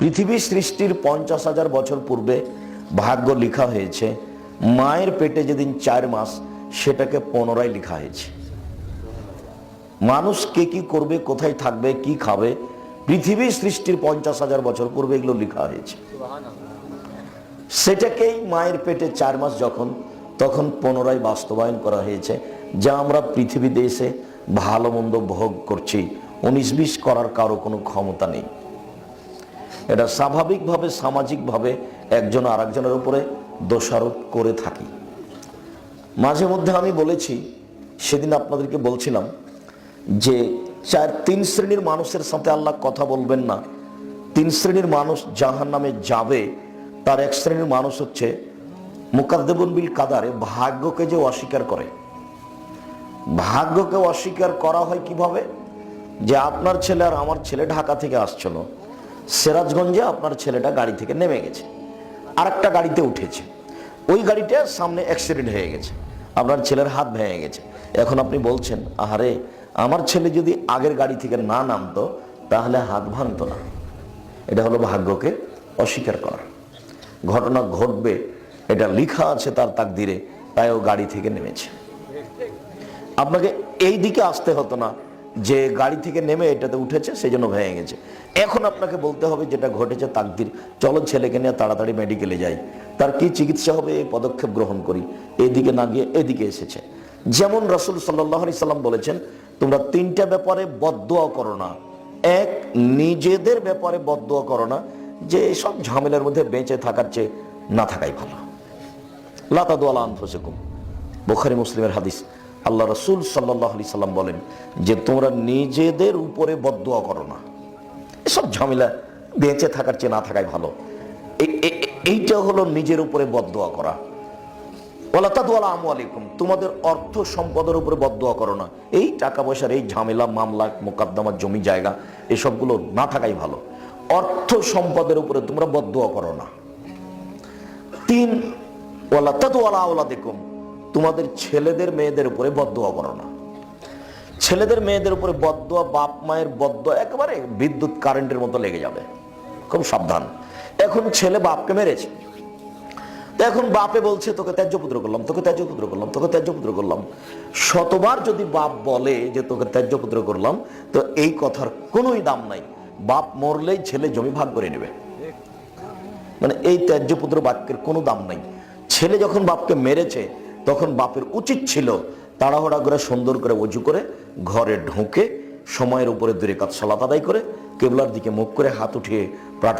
পৃথিবী সৃষ্টির 50,000 বছর পূর্বে ভাগ্য লেখা হয়েছে। মায়ের পেটে যেদিন 4 মাস সেটাকে পুনরায় লেখা হয়েছে। মানুষ কে কি করবে, কোথায় থাকবে, কি খাবে, পৃথিবী সৃষ্টির 50,000 বছর পূর্বে এগুলো লেখা হয়েছে। সেটাকেই মায়ের পেটে 4 মাস তখন পুনরায় বাস্তবায়ন করা হয়েছে। যা আমরা পৃথিবীতে এসে ভালো মন্দ ভোগ করছি, 19-20 করার কারো কোনো ক্ষমতা নেই। এটা স্বাভাবিকভাবে সামাজিকভাবে একজন আরেকজনের উপরে দোষারোপ করে থাকি। মাঝে মধ্যে আমি বলেছি, সেদিন আপনাদেরকে বলছিলাম যে 3 শ্রেণীর মানুষের সাথে আল্লাহ কথা বলবেন না। 3 শ্রেণীর মানুষ জাহান্নামে যাবে। তার এক শ্রেণীর মানুষ হচ্ছে মুকাদ্দেবুন বিল কাদারে, ভাগ্যকে যে অস্বীকার করে। ভাগ্যকে অস্বীকার করা হয় কিভাবে? যে আপনার ছেলে আর আমার ছেলে ঢাকা থেকে আসছিল, সিরাজগঞ্জে আপনার ছেলেটা গাড়ি থেকে নেমে গেছে, আরেকটা গাড়িতে উঠেছে, ওই গাড়িটার সামনে অ্যাক্সিডেন্ট হয়ে গেছে, আপনার ছেলের হাত ভেঙে গেছে। এখন আপনি বলছেন, আহারে আমার ছেলে যদি আগের গাড়ি থেকে না নামতো তাহলে হাত ভাঙতো না। এটা হলো ভাগ্যকে অস্বীকার করা। ঘটনা ঘটবে, এটা লেখা আছে তার তাকদিরে, তাই ও গাড়ি থেকে নেমেছে। আপনাকে এই দিকে আসতে হতো না যে গাড়ি থেকে নেমে এটাতে উঠেছে সেই জন্য ভেঙে গেছে। এখন আপনাকে বলতে হবে যেটা ঘটেছে তাকদির, চলো ছেলেকে নিয়ে তাড়াতাড়ি মেডিকেলে যাই, তার কি চিকিৎসা হবে এই পদক্ষেপ গ্রহণ করি। এদিকে না গিয়ে এদিকে এসেছে। যেমন রাসূল সাল্লাল্লাহু আলাইহি সাল্লাম বলেছেন, তোমরা 3টা ব্যাপারে বদদুয়া করো না। এক, নিজেদের ব্যাপারে বদদুয়া করো না, যে সব ঝামেলার মধ্যে বেঁচে থাকার চেয়ে না থাকাই ভালো। লা তাদু আলা আনফুসিকুম, বুখারী মুসলিমের হাদিস। আল্লাহ রাসূল সাল্লাল্লাহু আলাইহি সাল্লাম বলেন যে তোমরা নিজেদের উপরে বদদুয়া করো না, এসব ঝামেলা বেঁচে থাকার চেয়ে না থাকাই ভালো। এইটা হলো নিজের উপরে বদদুয়া করা। ওয়ালা তাদু আলা আমওয়ালিকুম, তোমাদের অর্থ সম্পদের উপরে বদদুয়া করো না। এই টাকা পয়সার এই ঝামেলা, মামলা, মোকদ্দমা, জমি জায়গা এসবগুলো না থাকাই ভালো। অর্থ সম্পদের উপরে তোমরা বদদুয়া করো না। 3, ওয়ালা তাদু আলা আওলাদিকুম, তোমাদের ছেলেদের মেয়েদের উপরে বদদুয়া করো না। ছেলেদের মেয়েদের উপরে বদদুয়া, বাপ মায়ের বদদুয়া একেবারে বিদ্যুৎ কারেন্টের মতো লেগে যাবে, খুব সাবধান। এখন ছেলে বাপকে মেরেছে, তো এখন বাপে বলছে তোকে ত্যায্য পুত্র করলাম, তোকে ত্যায্য পুত্র করলাম, তোকে ত্যায্য পুত্র করলাম। শতবার যদি বাপ বলে যে তোকে ত্যায্য পুত্র করলাম, তো এই কথার কোনোই দাম নাই। বাপ মরলেই ছেলে জমি ভাগ করে নেবে, মানে এই ত্যায্য পুত্র বাক্যের কোনো দাম নাই। ছেলে যখন বাপকে মেরেছে তখন বাপের উচিত ছিল তাড়াহুড়া করে সুন্দর করে ওযু করে ঘরে ঢুকে সময়ের উপরে 2 রাকাত সালাত আদায় করে কিবলার দিকে মুখ করে হাত উঠিয়ে প্রার্থনা